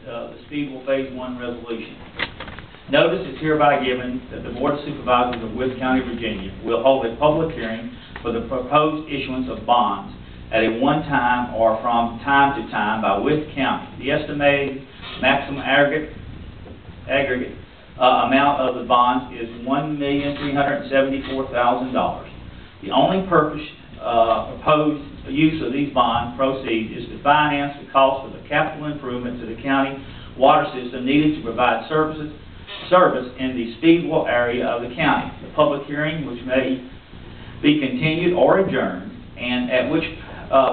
the Speedwell Phase 1 resolution. Notice is hereby given that the Board of Supervisors of Woods County, Virginia will hold a public hearing for the proposed issuance of bonds at a one-time or from time to time by Woods County. The estimated maximum aggregate amount of the bonds is $1,374,000. The only proposed use of these bond proceeds is to finance the cost of the capital improvement to the county water system needed to provide service in the Speedwell area of the county. The public hearing, which may be continued or adjourned, and at which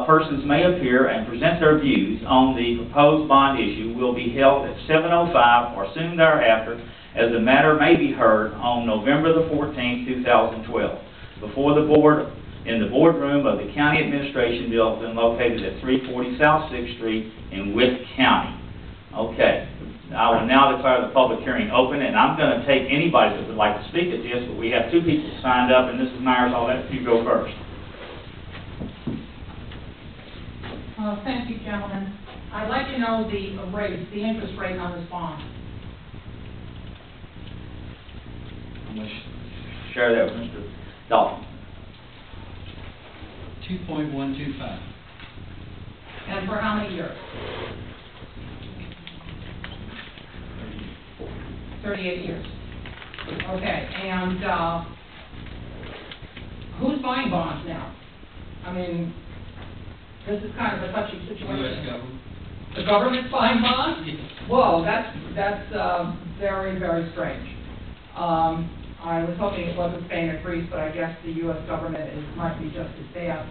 persons may appear and present their views on the proposed bond issue, will be held at 7:05 or soon thereafter, as the matter may be heard on November the 14th, 2012, before the board, in the boardroom of the County Administration Building located at 340 South 6th Street in Woods County. Okay, I will now declare the public hearing open, and I'm going to take anybody that would like to speak at this, but we have 2 people signed up, and Mrs. Myers, I'll let you go first. Thank you, gentlemen. I'd like to know the rate, the interest rate on this bond. I'm going to share that with Mr. Dalton. 2.125. And for how many years? 38 years. Okay, and who's buying bonds now? I mean, this is kind of a touchy situation. U.S. government. The government's buying bonds? Yes. Whoa, that's very, very strange. I was hoping it wasn't Spain or Greece, but I guess the U.S. government might be just as bad.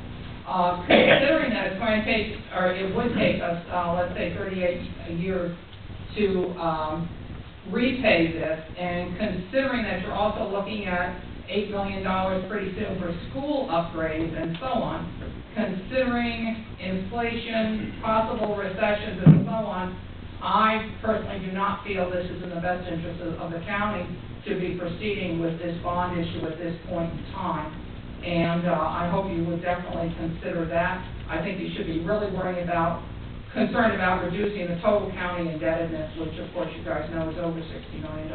Considering that it's going to take, or it would take us, let's say 38 years to repay this, and considering that you're also looking at $8 million pretty soon for school upgrades and so on, considering inflation, possible recessions and so on, I personally do not feel this is in the best interest of the county to be proceeding with this bond issue at this point in time. And I hope you would definitely consider that. I think you should be really concerned about reducing the total county indebtedness, which of course you guys know is over $60 million.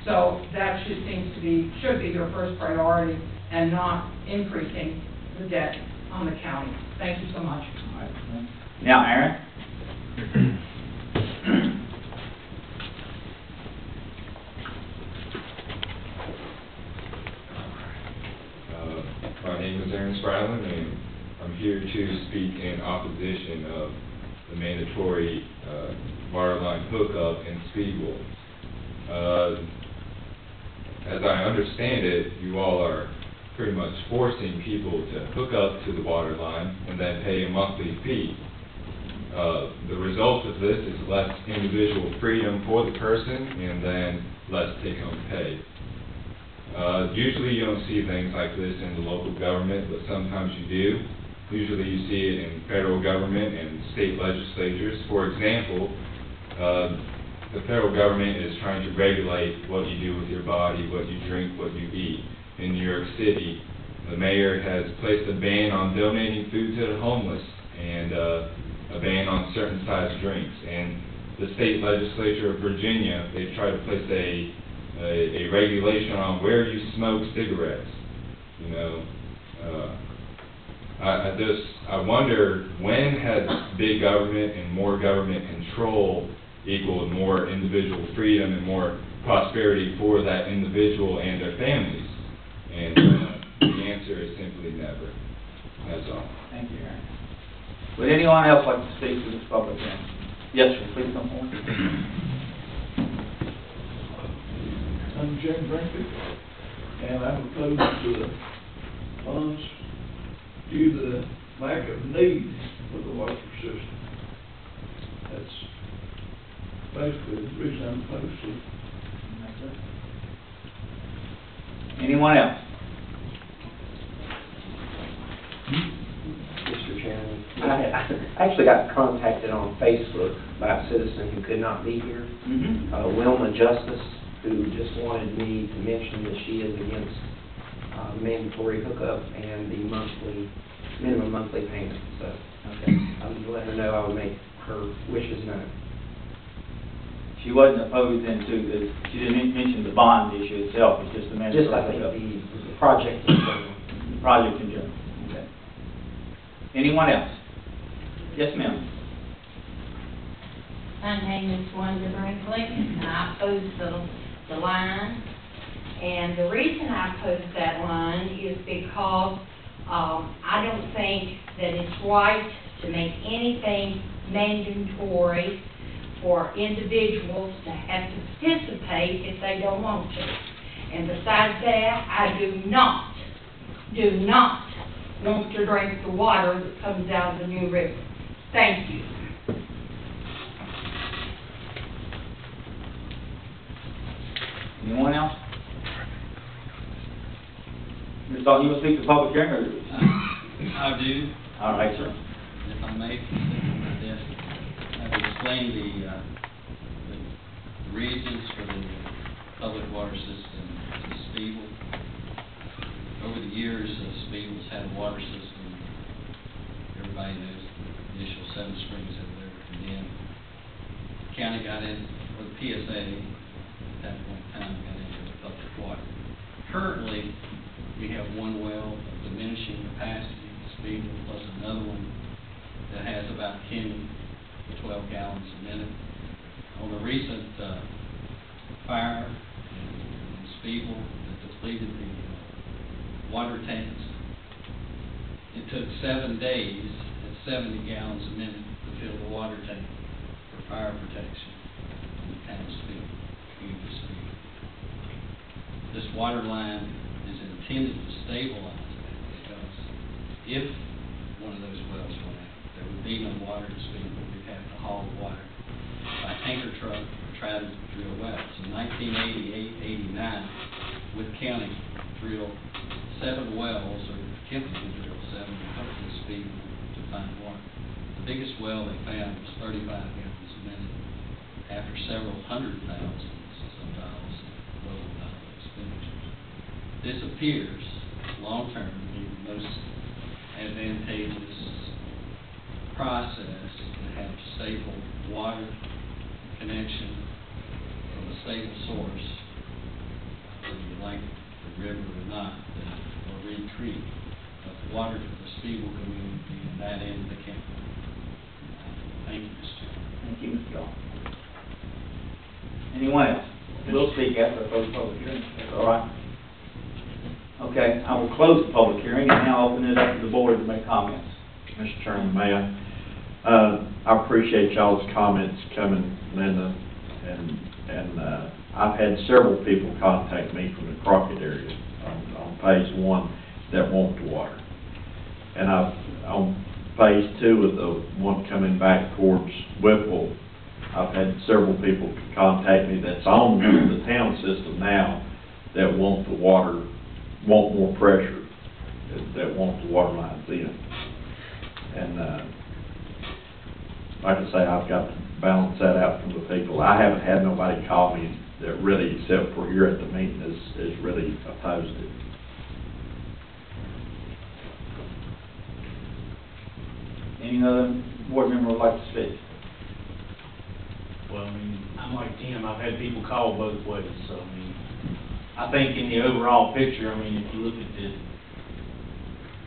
So that should be your first priority, and not increasing the debt on the county. Thank you so much. All right. Now, Aaron. My name is Aaron Spradlin, and I'm here to speak in opposition of the mandatory water line hookup in Speedwell. As I understand it, you all are pretty much forcing people to hook up to the water line and then pay a monthly fee. The result of this is less individual freedom for the person, and then less take-home pay. Usually you don't see things like this in the local government, but sometimes you do. Usually you see it in federal government and state legislatures. For example, the federal government is trying to regulate what you do with your body, what you drink, what you eat. In New York City, the mayor has placed a ban on donating food to the homeless, and a ban on certain size drinks. And the state legislature of Virginia, they've tried to place a regulation on where you smoke cigarettes. You know, I wonder, when has big government and more government control equaled more individual freedom and more prosperity for that individual and their families? And the answer is simply never. That's all. Thank you, Aaron. Would anyone else like to speak to this public hearing? Yes, sir. Please come forward. I'm Jim Brinkley, and I'm opposed to the funds due to the lack of need for the water system. That's basically the reason I'm opposed to it. Anyone else? Mr. Chairman, I actually got contacted on Facebook by a citizen who could not be here, Wilma Justice, who just wanted me to mention that she is against mandatory hookup and the minimum monthly payment. So Okay. I would let her know I would make her wishes known. She wasn't opposed into, she didn't mention the bond issue itself, it's just the Just, I mandatory think, hookup. the project in general. Project in general. Okay. Anyone else? Yes, ma'am. My name is Wanda Brinkley, and I oppose the line. And the reason I oppose that line is because I don't think that it's right to make anything mandatory for individuals to have to participate if they don't want to. And besides that, I do not want to drink the water that comes out of the New River. Thank you. Anyone else? Ms. Dalton, you will speak to the public hearing, or? I do, All right, sir. if I may, yes. I will explain the reasons for the public water system to Speeble. Over the years, Speeble's had a water system. Everybody knows the initial 7 springs that were condemned. The county got in, or the PSA, at that point in time, got into the public water. Currently, we have one well of diminishing capacity, Speeble, plus another one that has about 10 to 12 gallons a minute. On the recent fire in Speeble that depleted the water tanks, it took 7 days at 70 gallons a minute to fill the water tank for fire protection in the town of Speeble, community of Speeble. This water line is intended to stabilize that, because if one of those wells went out, there would be no water to Speeble. We'd have to haul water by tanker truck or try to drill wells. In 1988-89, Wood County drilled 7 wells, or attempted to drill 7, to come to Speeble to find water. The biggest well they found was 35 gallons a minute after several hundred thousands of dollars in local dollar expenditures. This appears, long-term, to be the most advantageous process to have stable water connection from a stable source, whether you like the river or not, or Reed Creek, of water to the Speeble community and that end of the county. Thank you, Mr. Chairman. Thank you, Mr. Dalton. Anyone else? We'll speak after the close public hearing. That's all right. Okay, I will close the public hearing and now open it up to the board to make comments. Mr. Chairman, may I? I appreciate y'all's comments coming, Linda, and I've had several people contact me from the Crockett area on phase 1 that want the water. And on phase 2 of the one coming back towards Whipple, I've had several people contact me that's on the town system now that want the water, want more pressure, that want the water lines in. And like I say, I've got to balance that out from the people. I haven't had nobody call me that really, except for here at the meeting, is really opposed it. Any other board member would like to speak? Well, I mean, I'm like Tim, I've had people call both ways, so, I mean, I think in the overall picture, I mean, if you look at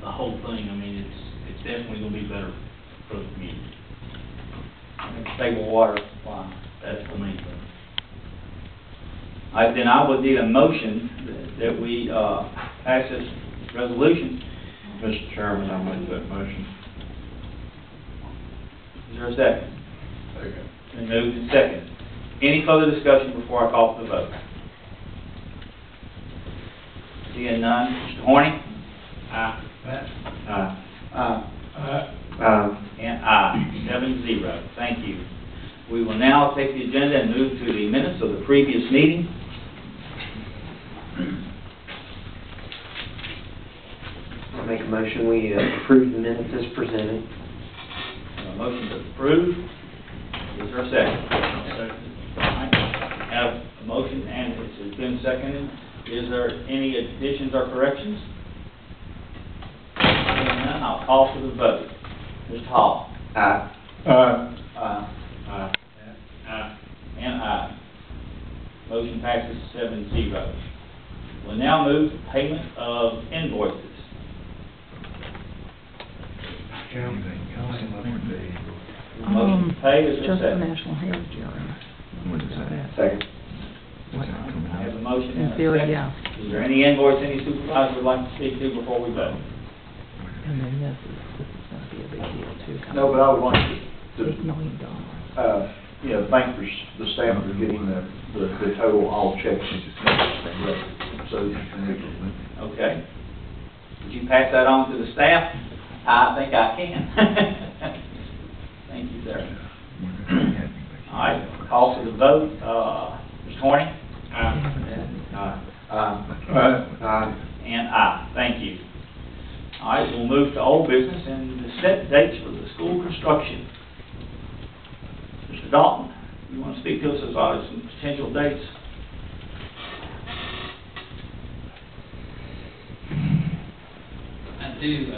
the whole thing, I mean, it's definitely gonna be better for the community. Stable water supply. That's the main thing. All right, then I would need a motion that we pass this resolution. Mr. Chairman, I make that motion. Is there a second? Second. Been moved and second. Any further discussion before I call for the vote? Seeing none. Mr. Horning? Aye. Aye. And aye. 7-0. Thank you. We will now take the agenda and move to the minutes of the previous meeting. I'll make a motion, we approve the minutes as presented. A motion to approve. Is there a second? Second. All right. Have a motion and it's been seconded. Is there any additions or corrections? Seeing none, I'll call for the vote. Mr. Hall? Aye. Aye. Aye. And aye. Motion passes 7-0. We'll now move to payment of invoices. Motion to pay is Just the second. National Heritage Area. Second. I have a motion and a In theory, second. yeah. Is there any invoice any supervisor would like to speak to before we vote? And then this is gonna be a big deal too. No, but I would like to, $8 million. thank the staff for getting the total all checks. So, Okay. Would you pass that on to the staff? I think I can. Thank you, sir. All right, call for the vote. Mr. Horning? And aye. Thank you. All right, we'll move to old business and the set dates for the school construction. Mr. Dalton, you want to speak to us about some potential dates? I do,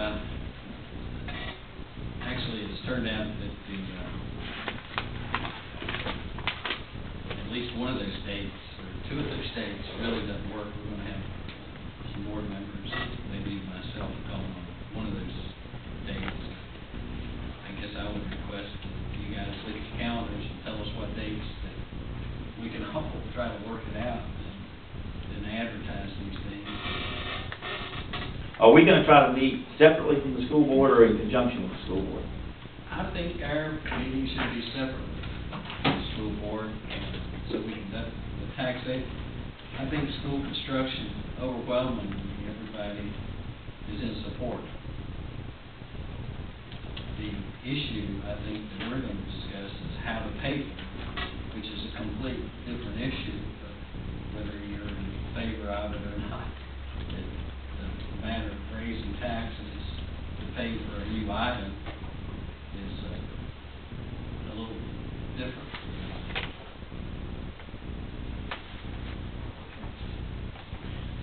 actually, it's turned out that at least one of those dates, or two of those dates, really doesn't work. We're gonna have some board members, maybe myself, calling on one of those dates. I guess I would request that you guys look at your calendars and tell us what dates that we can all try to work it out and advertise these things. Are we going to try to meet separately from the school board or in conjunction with the school board? I think our meeting should be separate from the school board, so we can, the taxation. I think school construction, overwhelmingly, everybody is in support. The issue, I think, that we're going to discuss is how to pay for it, which is a complete different issue, but whether you're in favor of it or not. The matter of raising taxes to pay for a new item is a little different.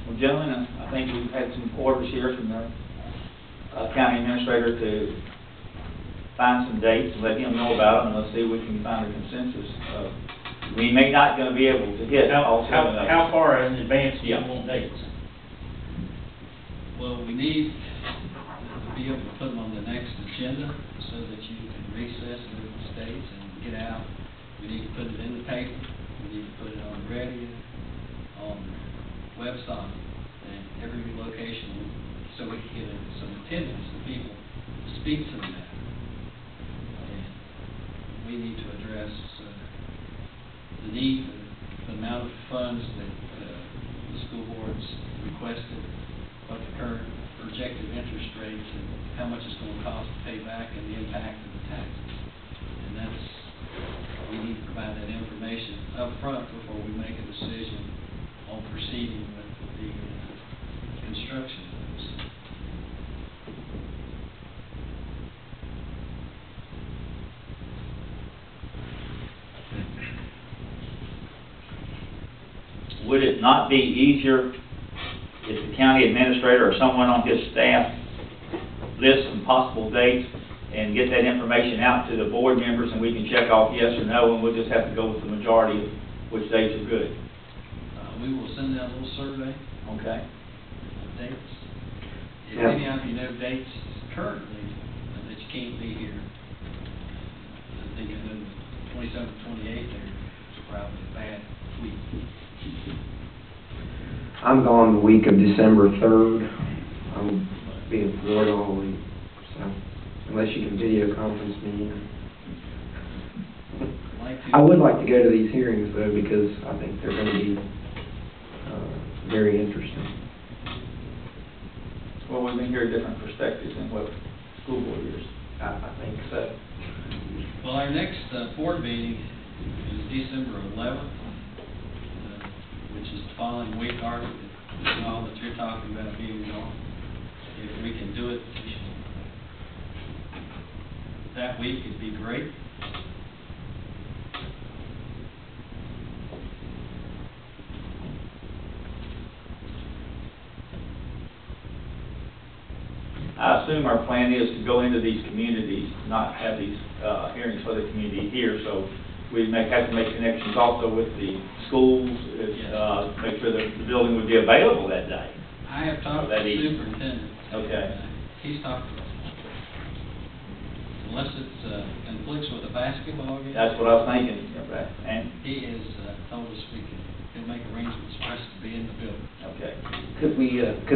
Well, gentlemen, I think we've had some orders here from the county administrator to find some dates and let him know about them, and let's see if we can find a consensus. We may not going to be able to hit all seven of them. How far in advance do you Yeah. want dates? Well, we need to be able to put them on the next agenda so that you can recess in the states and get out. We need to put it in the paper, we need to put it on the radio, on the website, and every location, so we can get some attendance of people to speak to them. And we need to address the need, the amount of funds that the school board's requested, what the current projected interest rates, and how much it's going to cost to pay back, and the impact of the taxes. And that's, we need to provide that information up front before we make a decision on proceeding with the construction of this. Would it not be easier if the county administrator or someone on his staff lists some possible dates and get that information out to the board members, and we can check off yes or no, and we'll just have to go with the majority of which dates are good? We will send out a little survey Okay? of dates. If Yeah. any of you know dates currently that you can't be here, I think I know the 27th, 28th, there's probably a bad week. I'm gone the week of December 3rd. I'm being in Florida all week, so unless you can video conference me. I would like to go to these hearings though, because I think they're going to be very interesting. Well, we've been hearing different perspectives than what school board hears. I think so. Well, our next board meeting is December 11th, which is the following week, Art, and all that you're talking about being on. If we can do it that week, it'd be great. I assume our plan is to go into these communities, not have these hearings for the community here, so We have to make connections also with the schools, make sure that the building would be available that day. I have talked to That the evening. superintendent. Okay. He's talked, unless it conflicts with a basketball game. That's what I was thinking, and, He has told us he'll make arrangements for us to be in the building. okay. Could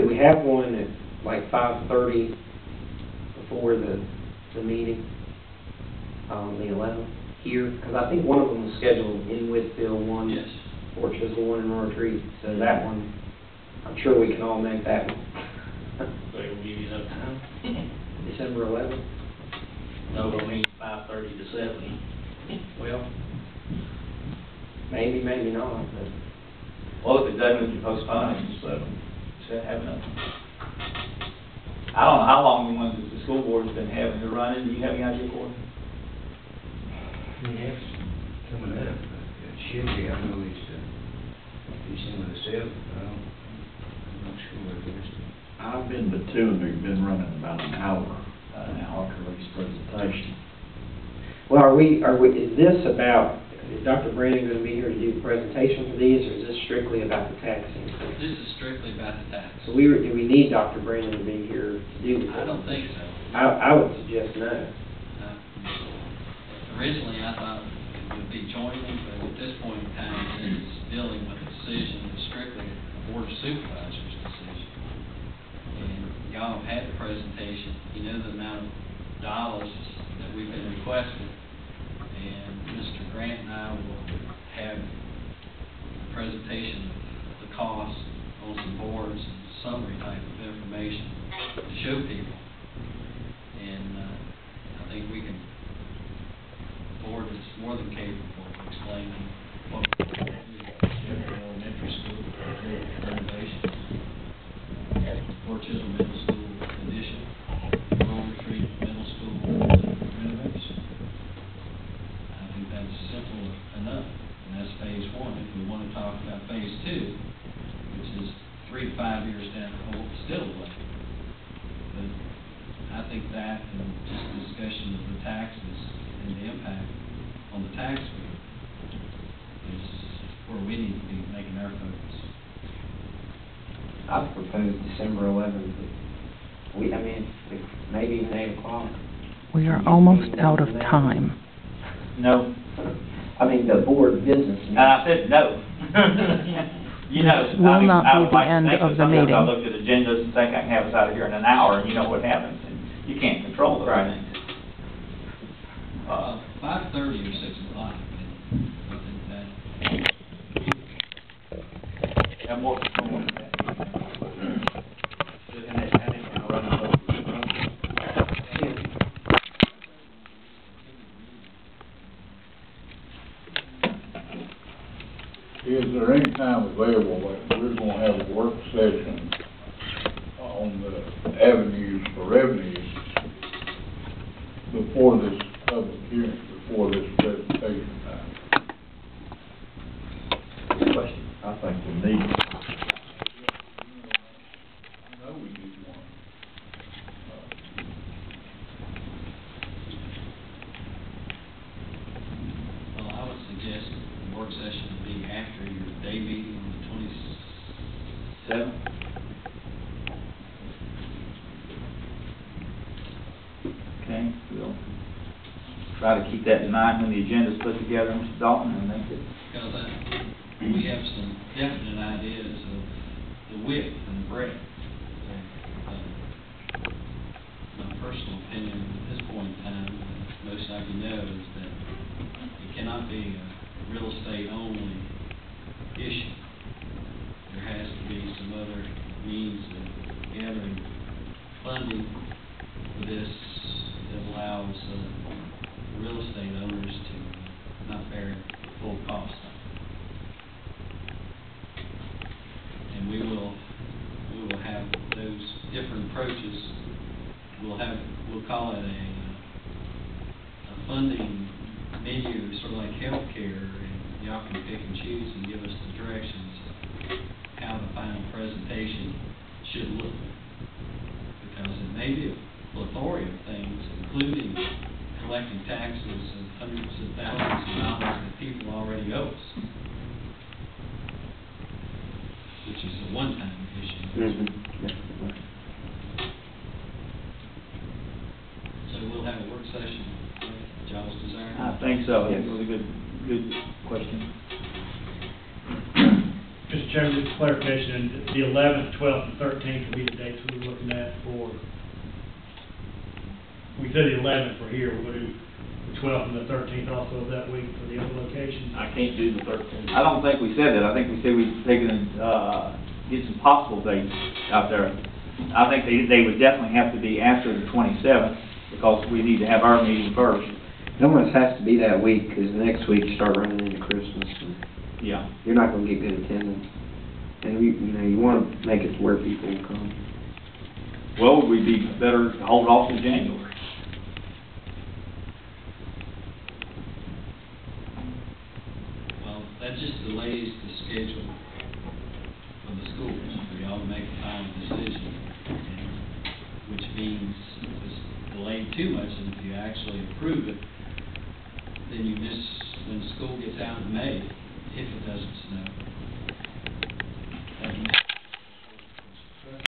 we have one at like 5:30 before the meeting, the 11th here? Because I think one of them was scheduled in Whitfield, one Yes. Fort Chisholm, one in Royal Retreat. So that one, I'm sure we can all make that one. So it will give you enough time? December 11th? No, I mean 5:30 to 7. Well, maybe, maybe not, but Well, if it doesn't, we can postpone it, so, have enough. I don't know how long the ones that the school board's been having to run it. Do you have any idea, Gordon? We have some coming up, but it should be, I know it's December the 7th, but I'm not sure what it is. I've been to two, and they've been running about an hour now after this presentation. well, is this about, is Dr. Brandon going to be here to do the presentation for these, or is this strictly about the tax increase? This is strictly about the tax. So do we need Dr. Brandon to be here to do this? I don't think so. I would suggest no. Originally, I thought it would be jointly, but at this point in time, it's dealing with a decision that's strictly a board of supervisors decision. And y'all have had the presentation, you know the amount of dollars that we've been requesting. And Mr. Grant and I will have a presentation of the cost on some boards and summary type of information to show people. And I think we can, the board is more than capable of explaining what we're going to do. Elementary school renovation, Fort Chisholm Middle School addition, Royal Retreat Middle School renovation. I think that's simple enough, and that's phase one. If we want to talk about phase two, which is 3 to 5 years down the road, still away. But I think that and just the discussion of the taxes and the impact on the tax bill is where we need to be making our focus. I've proposed December 11th, but maybe even 8 o'clock. We are almost out of time. No. I mean, the board business. I said no. You know, Will I mean, not I be would the like to end think of that the sometimes I meeting. look at agendas and think I can have us out of here in an hour, and you know what happens, and you can't control those things. 5:30 or 6 o'clock, and I think that. Have more than that. And it's gonna run over. Is there any time available, like, we're gonna have a work session on the avenues for revenues before this public hearing, before this presentation time? Good question. I think we need it. I know we need one. Well, I would suggest the work session would be after your day meeting on the 27th. Okay, we'll try to keep that in mind when the agenda's put together, Mr. Dalton, and make it. Because we have some definite ideas of the width and breadth. My personal opinion at this point in time, most of you know, is that it cannot be a real estate only issue. There has to be some other means of gathering funding for this that allows real estate owners to not bear full cost. And we will have those different approaches. We'll call it a funding menu, sort of like healthcare, and y'all can pick and choose and give us the directions of how the final presentation should look. Because it may be a plethora of things, including collecting taxes of hundreds of thousands of dollars choice, which is a one-time issue. Definitely. So we'll have a work session, y'all's desire. I think so. Yes. It was a good question. Mr. Chairman, just clarification, the 11th, 12th, and 13th will be the dates we were looking at for, we said the 11th for here, we're going to do the 12th and the 13th also of that week for the other locations. I can't do the 13th. I don't think we said that. I think we said we'd take it and, get some possible dates out there. I think they would definitely have to be after the 27th, because we need to have our meeting first. It almost has to be that week, because the next week you start running into Christmas, and Yeah. you're not gonna get good attendance. And you wanna make it to where people will come. Well, we'd be better to hold off in January. Well, that just delays the schedule of the schools, for y'all to make a final decision, and, which means if it's delayed too much, and if you actually approve it, then you miss, when school gets out in May, if it doesn't snow,